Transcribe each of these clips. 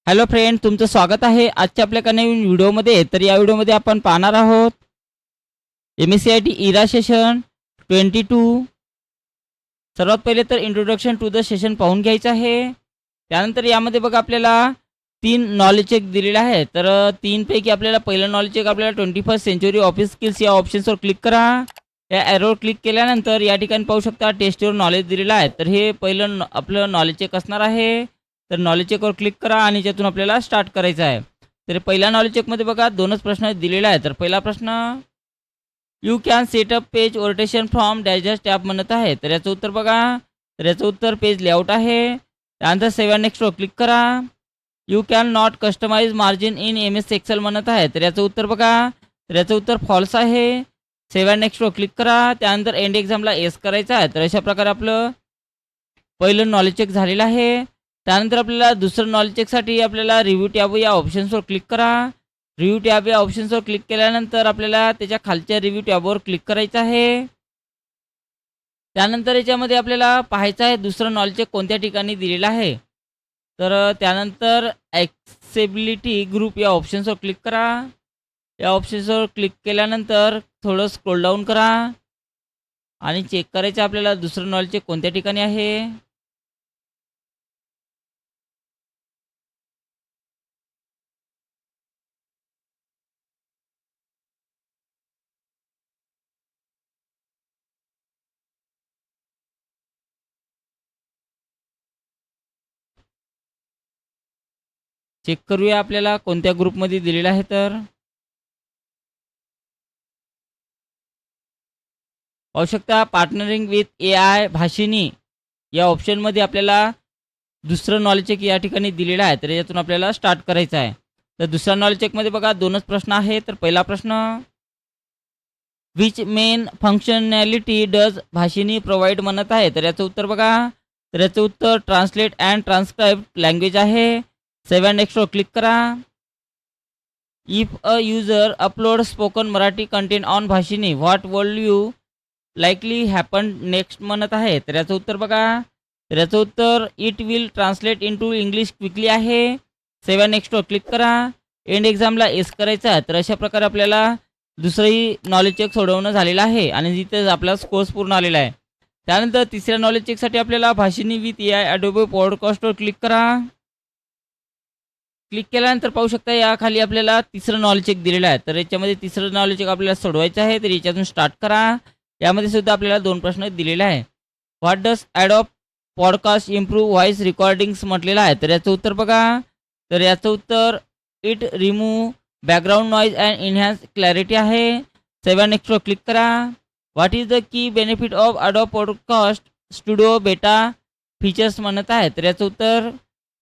Hello friend, तुमचं स्वागत आहे आजच्या आपल्या नवीन व्हिडिओमध्ये. तर या व्हिडिओमध्ये आपण पाहणार आहोत MSCIT इरा सेशन 22. सर्वात पहिले तर इंट्रोडक्शन टू द सेशन पाहून घ्यायचं आहे. त्यानंतर यामध्ये बघा आपल्याला 3 नॉलेज चेक दिलेले आहे. तर 3 पैकी आपल्याला पहिलं नॉलेज चेक आपल्याला 21st सेंचुरी ऑफिस स्किल्स या ऑप्शन्सवर क्लिक करा. या ॲरोवर क्लिक केल्यानंतर या ठिकाणी पाहू शकता टेस्ट युअर नॉलेज दिलेलं आहे. तर हे पहिलं आपलं नॉलेज चेक असणार आहे. तर नॉलेज चेकवर क्लिक करा आणि त्यातून आपल्याला स्टार्ट करायचं आहे. तर पहिल्या नॉलेज चेकमध्ये बघा 2च प्रश्न दिलेले आहेत. तर पहिला प्रश्न, you can setup page orientation from dash tab म्हणत आहे. तर याचं उत्तर बघा. तर याचं उत्तर पेज लेआउट आहे. त्यानंतर सेव्ह अँड नेक्स्टवर क्लिक करा. You can not customise margin in MS Excel म्हणत आहे. तर याचं उत्तर बघा. तर याचं उत्तर फॉल्स आहे. सेव्ह अँड नेक्स्टवर क्लिक करा. त्यानंतर एंड एक्झामला येस करायचा आहे. तर अशा प्रकारे आपलं पहिलं नॉलेज चेक झालेलं आहे. त्यानंतर आपल्याला दुसरं नॉलेज चेकसाठी आपल्याला रिव्ह्यू टॅब या ऑप्शन्सवर क्लिक करा. रिव्ह्यू टॅब या ऑप्शन्सवर क्लिक केल्यानंतर आपल्याला त्याच्या खालच्या रिव्ह्यू टॅबवर क्लिक करायचं आहे. त्यानंतर याच्यामध्ये आपल्याला पाहायचं आहे दुसरं नॉलेज चेक कोणत्या ठिकाणी दिलेलं आहे. तर त्यानंतर ॲक्सेबिलिटी ग्रुप या ऑप्शन्सवर क्लिक करा. या ऑप्शन्सवर क्लिक केल्यानंतर थोडं स्क्रोल डाऊन करा आणि चेक करायचं आपल्याला दुसरं नॉलेज चेक कोणत्या ठिकाणी आहे. चेक करूया आपल्याला कोणत्या ग्रुपमध्ये दिलेलं आहे. तर आवश्यकता पार्टनरिंग विथ AI भाषिनी या ऑप्शनमध्ये आपल्याला दुसरं नॉलेज चेक या ठिकाणी दिलेलं आहे. तर यातून आपल्याला स्टार्ट करायचं आहे. तर दुसऱ्या नॉलेज चेकमध्ये बघा 2च प्रश्न आहे. तर पहिला प्रश्न, which main functionality does Bhashini provide म्हणत आहे. तर याचं उत्तर बघा. तर याचं उत्तर ट्रान्सलेट अँड ट्रान्स्क्राईब लँग्वेज आहे. सेव्ह अँड नेक्स्टवर क्लिक करा. If a user upload spoken Marathi content on Bhashini what will you likely happen next म्हणत आहे. तर याचं उत्तर बघा. तर याचं उत्तर it will translate into English quickly आहे. सेव्ह अँड नेक्स्टवर क्लिक करा. एंड एक्झामला एस करायचा आहे. तर अशा प्रकारे आपल्याला दुसरंही नॉलेज चेक सोडवणं झालेलं आहे आणि तिथे आपला कोर्स पूर्ण आलेला आहे. त्यानंतर तिसऱ्या नॉलेज चेकसाठी आपल्याला भाषिनी विथ AI ॲडोबे पॉडकास्टवर क्लिक करा. क्लिक केल्यानंतर पाहू शकता या खाली आपल्याला तिसरं नॉलेज चेक दिलेलं आहे. तर याच्यामध्ये तिसरं नॉलेज चेक आपल्याला सोडवायचं आहे. तर याच्यातून स्टार्ट करा. यामध्ये सुद्धा आपल्याला 2 प्रश्न दिलेले आहे. What does Adobe podcast improve voice recordings म्हटलेलं आहे. तर याचं उत्तर बघा. तर याचं उत्तर it remove background noise and enhance clarity आहे. सेव्ह अँड नेक्स्टवर क्लिक करा. What is the key benefit of Adobe podcast studio beta features म्हणत आहे. तर याचं उत्तर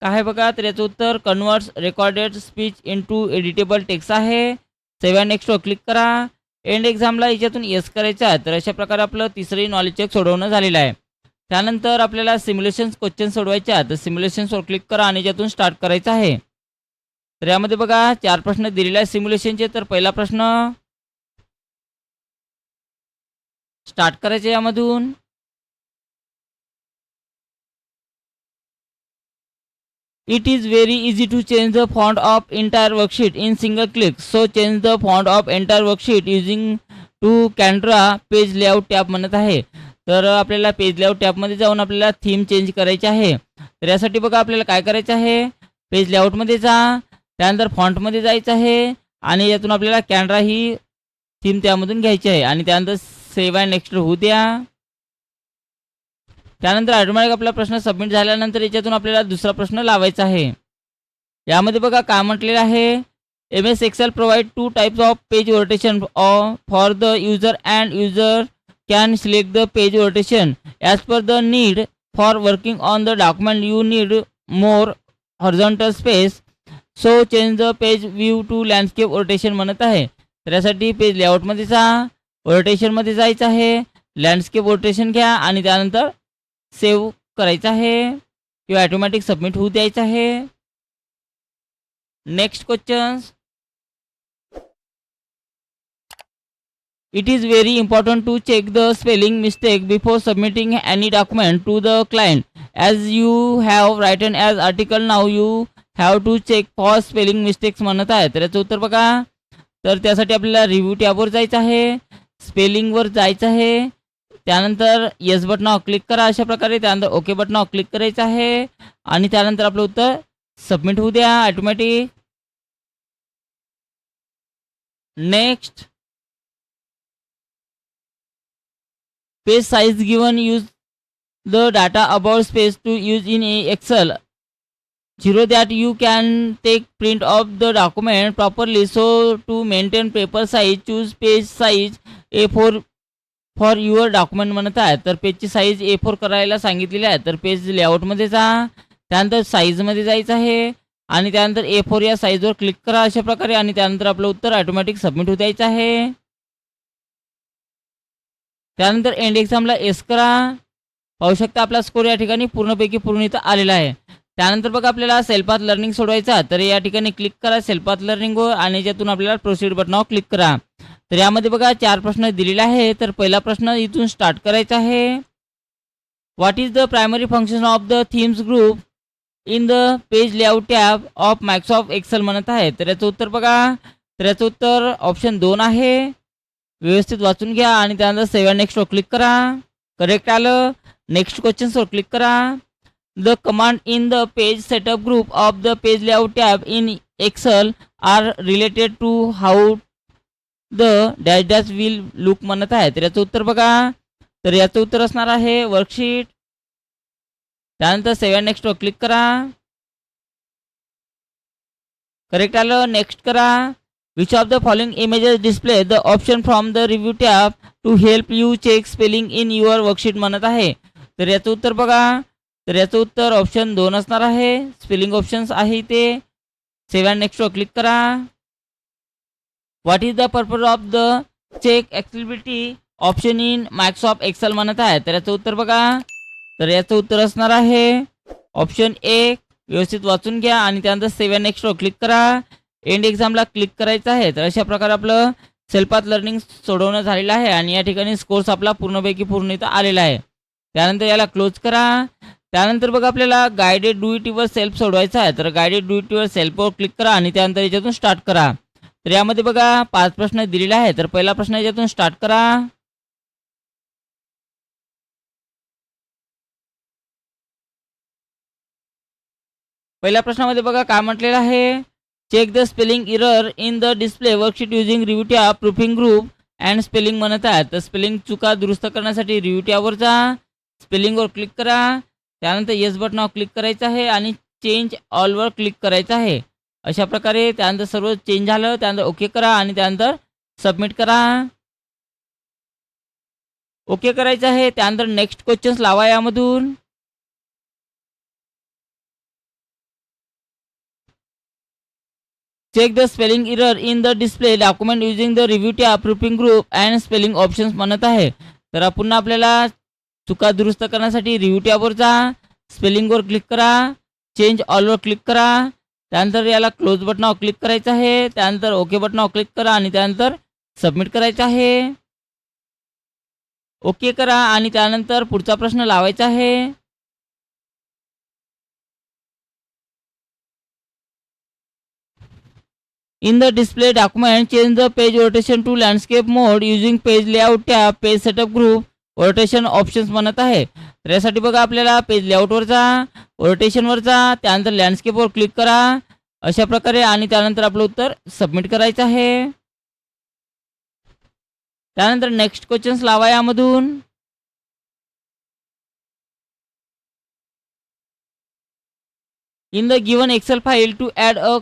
काय आहे बघा. तर याचं उत्तर converts recorded speech into editable text आहे. सेव्ह अँड नेक्स्टवर क्लिक करा. एंड एक्झामला याच्यातून येस करायचं आहे. तर अशा प्रकारे आपलं तिसरंही नॉलेज चेक सोडवणं झालेलं आहे. त्यानंतर आपल्याला सिम्युलेशन्स क्वेश्चन सोडवायचे आहेत. तर सिम्युलेशन्सवर क्लिक करा आणि याच्यातून स्टार्ट करायचं आहे. तर यामध्ये बघा 4 प्रश्न दिलेले आहेत सिम्युलेशनचे. तर पहिला प्रश्न स्टार्ट करायचे यामधून. It is very easy to change the font of entire worksheet in single click. So change the font of entire worksheet using to Canva page layout tab म्हणत आहे. तर आपल्याला पेज लेआउट टॅबमध्ये जाऊन आपल्याला थीम चेंज करायची आहे. तर यासाठी बघा आपल्याला काय करायचं आहे. पेज लेआउटमध्ये जा. त्यानंतर फॉन्टमध्ये जायचं आहे आणि यातून आपल्याला कॅनरा ही थीम त्यामधून घ्यायची आहे आणि त्यानंतर सेव्ह अँड नेक्स्ट होऊ द्या. त्यानंतर ऑटोमॅटिक आपला प्रश्न सबमिट झाल्यानंतर याच्यातून आपल्याला दुसरा प्रश्न लावायचा आहे. यामध्ये बघा काय म्हटलेलं आहे. MS Excel provide 2 types of page rotation for the user and user can select the page rotation as per the need for working on the document. You need more horizontal space so change the page view to landscape rotation म्हणत आहे. तर यासाठी page लेआउटमध्ये जा. रोटेशनमध्ये जायचं आहे. Landscape rotation घ्या आणि त्यानंतर सेव्ह करायचं आहे किंवा ऑटोमॅटिक सबमिट होऊ द्यायचं आहे. Next questions. It is very important to check the spelling mistake before submitting any document to the client. As you have written as article नाव you have to check for spelling mistakes म्हणत आहे. तर याचं उत्तर बघा, तर त्यासाठी आपल्याला रिव्ह्यू टॅबवर जायचं आहे, स्पेलिंगवर जायचं आहे, त्यानंतर येस बटनावर क्लिक करा अशा प्रकारे, त्यानंतर ओके बटनावर क्लिक करायचं आहे आणि त्यानंतर आपलं उत्तर सबमिट होऊ द्या automatic. Next, page size given, use the data about space to use in Excel. 0 that you can take print of the document properly, so to maintain paper size choose page size A4 for your document म्हणत आहे. तर पेजची size A4 करायला सांगितलेली आहे. तर page लेआउटमध्ये जा, त्यानंतर साईजमध्ये जायचं आहे आणि त्यानंतर A4 या साईजवर क्लिक करा अशा प्रकारे आणि त्यानंतर आपलं उत्तर ऑटोमॅटिक सबमिट होत द्यायचं आहे. त्यानंतर एंड एक्झामला एस करा. पाहू शकता आपला स्कोर या ठिकाणी पूर्णपैकी पूर्ण इथं आलेला आहे. त्यानंतर बघा आपल्याला सेल्फ पाथ लर्निंग सोडवायचा, तर या ठिकाणी क्लिक करा सेल्फ पाथ लर्निंगवर आणि ज्यातून आपल्याला प्रोसीड बटनावर क्लिक करा. तर यामध्ये बघा 4 प्रश्न दिलेले आहे. तर पहिला प्रश्न इथून स्टार्ट करायचा आहे. What is the primary function of the themes group in the page layout tab of Microsoft Excel म्हणत आहे. तर याचं उत्तर बघा, तर याचं उत्तर ऑप्शन 2 आहे. व्यवस्थित वाचून घ्या आणि त्यानंतर सेव्ह अँड नेक्स्टवर क्लिक करा. करेक्ट आलं. नेक्स्ट क्वेश्चन्सवर क्लिक करा. The command in the page setup group of the page layout tab in Excel are related to how the dash dash will look म्हणत आहे. तर याचं उत्तर बघा, तर याचं उत्तर असणार आहे वर्कशीट. त्यानंतर सेव्ह अँड नेक्स्टवर क्लिक करा. करेक्ट आलं. नेक्स्ट करा. Which of the following images display the option from the review tab to help you check spelling in your worksheet म्हणत आहे. तर याचं उत्तर बघा, तर याचं उत्तर ऑप्शन 2 असणार आहे. स्पेलिंग ऑप्शन्स आहे ते. सेव्ह अँड नेक्स्टवर क्लिक करा. What is the purpose of the check accessibility option in Microsoft Excel म्हणत आहे. तर याचं उत्तर बघा, तर याचं उत्तर असणार आहे ऑप्शन 1. व्यवस्थित वाचून घ्या आणि त्यानंतर सेव्ह अँड नेक्स्टवर क्लिक करा. एंड एक्झामला क्लिक करायचं आहे. तर अशा प्रकारे आपलं सेल्फ पाथ लर्निंग सोडवणं झालेलं आहे आणि या ठिकाणी स्कोर्स आपला पूर्णपैकी पूर्ण इथं आलेला आहे. त्यानंतर याला क्लोज करा. त्यानंतर बघा आपल्याला guided do it were self सोडवायचा आहे. तर guided do it were सेल्फवर click करा आणि त्यानंतर याच्यातून स्टार्ट करा. तर यामध्ये बघा 5 प्रश्न दिलेले आहे. तर पहिला प्रश्न याच्यातून स्टार्ट करा. पहिल्या प्रश्नामध्ये बघा काय म्हटलेलं आहे. Check the spelling error in the display worksheet using review tab proofing group and spelling म्हणत आहे. तर स्पेलिंग चुका दुरुस्त करण्यासाठी रिव्ह्यू टॅबवर जा, स्पेलिंगवर क्लिक करा, त्यानंतर येस बटनावर क्लिक करायचं आहे आणि चेंज ऑलवर क्लिक करायचं आहे. अशा प्रकारे त्यानंतर सर्व चेंज झालं. त्यानंतर ओके करा आणि त्यानंतर सबमिट करा. ओके करायचं आहे. त्यानंतर नेक्स्ट क्वेश्चन्स लावा यामधून. Check the spelling error in the display document using the review tab proofing group and spelling options म्हणत आहे. तर पुन्हा आपल्याला चुका दुरुस्त करण्यासाठी रिव्ह्यू टॅबवर जा, स्पेलिंगवर क्लिक करा, चेंज ऑलवर क्लिक करा, त्यानंतर याला क्लोज बटनावर क्लिक करायचं आहे. त्यानंतर ओके बटनावर क्लिक करा आणि त्यानंतर सबमिट करायचं आहे. ओके करा आणि त्यानंतर पुढचा प्रश्न लावायचा आहे. In the display document change the page rotation to landscape mode using page layout tab page setup group rotation options म्हणत आहे. तर यासाठी बघा आपल्याला पेज लेआउटवर जा, रोटेशनवर जा, त्यानंतर लँडस्केपवर क्लिक करा अशा प्रकारे आणि त्यानंतर आपलं उत्तर सबमिट करायचं आहे. त्यानंतर नेक्स्ट क्वेश्चन्स लावा यामधून. In the given Excel file to add a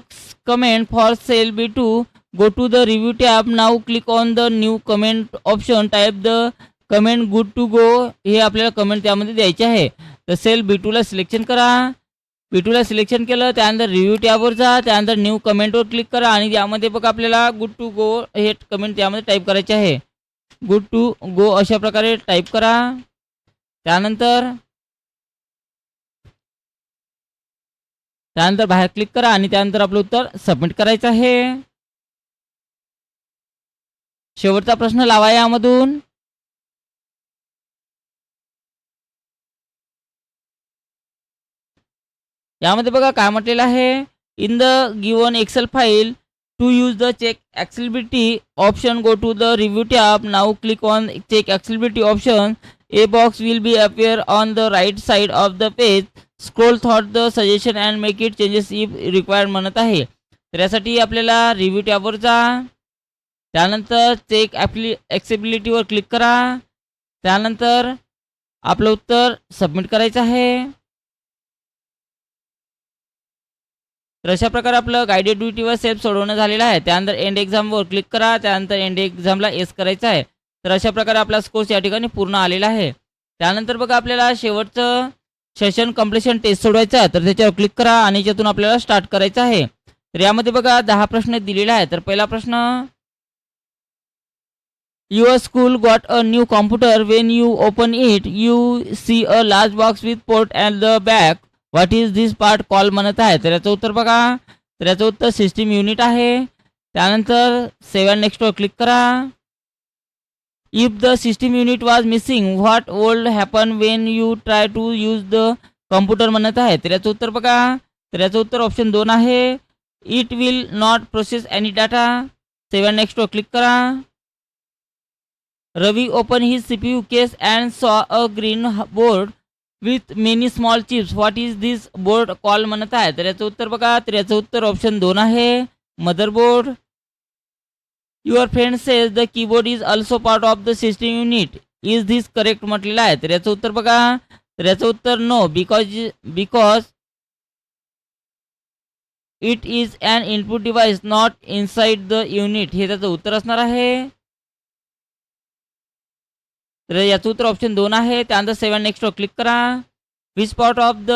comment for cell B2, go to the review tab. Now click on the new comment option. Type the comment good to go. हे आपल्याला comment त्यामध्ये द्यायचे आहे. तर sale B2 ला selection करा. B2 ला selection केलं त्यानंतर रिव्ह्यू टॅबवर जा, त्यानंतर न्यू कमेंटवर क्लिक करा आणि यामध्ये बघा आपल्याला गुड टू गो हे कमेंट त्यामध्ये टाईप करायचे आहे. गुड टू गो अशा प्रकारे टाईप करा. त्यानंतर बाहेर क्लिक करा आणि त्यानंतर आपलं उत्तर सबमिट करायचं आहे. शेवटचा प्रश्न लावा यामधून. यामध्ये बघा काय म्हटलेलं आहे. In the given Excel file, to use the check accessibility option, go to the review tab. Now click on check accessibility option. A box will be appear on the right side of the page. Scroll through the suggestion and make it changes if required म्हणत आहे. तर यासाठी आपल्याला review टॅबवर जा, त्यानंतर check ॲक्सेसिबिलिटीवर click करा, त्यानंतर आपलं उत्तर सबमिट करायचं आहे. तर अशा प्रकारे आपलं गायडेड ड्युटीवर सेल्फ सोडवणं झालेलं आहे. त्यानंतर एंड एक्झामवर क्लिक करा, त्यानंतर एंड एक्झामला येस करायचं आहे. तर अशा प्रकारे आपला स्कोर्स या ठिकाणी पूर्ण आलेला आहे. त्यानंतर बघा आपल्याला शेवटचं सेशन कंप्लीशन टेस्ट सोडवायचं आहे. तर त्याच्यावर क्लिक करा आणि याच्यातून आपल्याला स्टार्ट करायचं आहे. तर यामध्ये बघा 10 प्रश्न दिलेले आहे. तर पहिला प्रश्न, your school got a new computer. When you open it you see a large box with port and the back. What is this part call म्हणत आहे. तर याचं उत्तर बघा, तर याचं उत्तर सिस्टीम युनिट आहे. त्यानंतर सेव्ह नेक्स्टवर क्लिक करा. If the system unit was missing what would happen when you try to use the computer म्हणत आहे. तर याचं उत्तर बघा, तर याचं उत्तर ऑप्शन 2 आहे. It will not process any data. Save नेक्स्टवर क्लिक करा. Ravi open his CPU case and saw a green board with many small chips. What is this board call म्हणत आहे. तर याचं उत्तर बघा, तर याचं उत्तर ऑप्शन 2 आहे, motherboard. Your friend says the keyboard is also part of the system unit. Is this correct म्हटलेलं आहे. तर याचं उत्तर बघा, तर याचं उत्तर no, because it is an input device not inside the unit. हे त्याचं उत्तर असणार आहे. तर याचं उत्तर ऑप्शन 2 आहे. त्यानंतर सेव्ह नेक्स्टवर क्लिक करा. Which part of the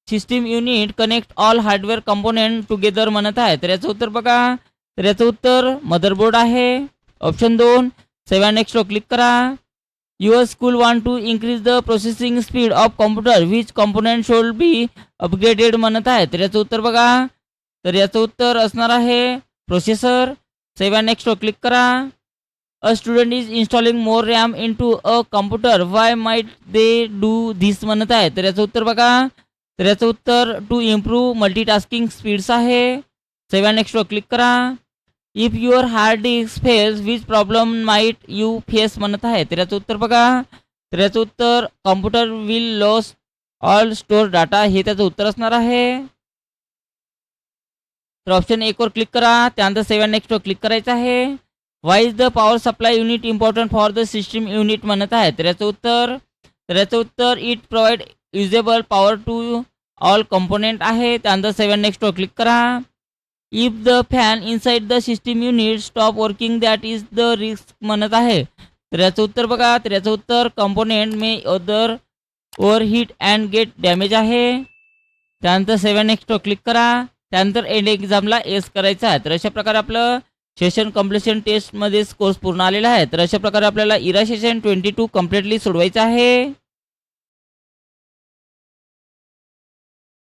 system unit connect all hardware component together म्हणत आहे. तर याचं उत्तर बघा, तर याचं उत्तर मदरबोर्ड आहे, ऑप्शन 2. सेव्ह नेक्स्टवर क्लिक करा. Your school want to increase the processing speed of computer. Which component should be upgraded म्हणत आहे. तर याचं उत्तर बघा, तर याचं उत्तर असणार आहे प्रोसेसर. सेव्ह नेक्स्टवर क्लिक करा. A student is installing more RAM into a computer. Why might they do this म्हणत आहे. तर याचं उत्तर बघा, तर याचं उत्तर टू इम्प्रूव्ह मल्टीटास्किंग स्पीड्स आहे. सेव्ह नेक्स्टवर क्लिक करा. If your hard disk fails which problem might you face म्हणत आहे. तर याचं उत्तर बघा, तर याचं उत्तर computer will loss all store data. हे त्याचं उत्तर असणार आहे. तर ऑप्शन 1 वर क्लिक करा. त्यानंतर सेव्ह नेक्स्टवर क्लिक करायचं आहे. Why is the power supply unit important for the system unit म्हणत आहे. तर याचं उत्तर it provide usable power to all component आहे. त्यानंतर सेव्ह नेक्स्टवर क्लिक करा. If the fan inside the system unit stop working that is the risk म्हणत आहे. तर याचं उत्तर बघा, तर याचं उत्तर component may other overheat and get damage आहे. त्यानंतर सेव्ह नेक्स्टवर क्लिक करा. त्यानंतर एंड एक्झामला येस करायचं आहे. तर अशा प्रकारे आपलं सेशन कंप्लीशन टेस्टमध्ये कोर्स पूर्ण आलेला आहे. तर अशा प्रकारे आपल्याला इरा सेशन 22 कम्प्लिटली सोडवायचं आहे.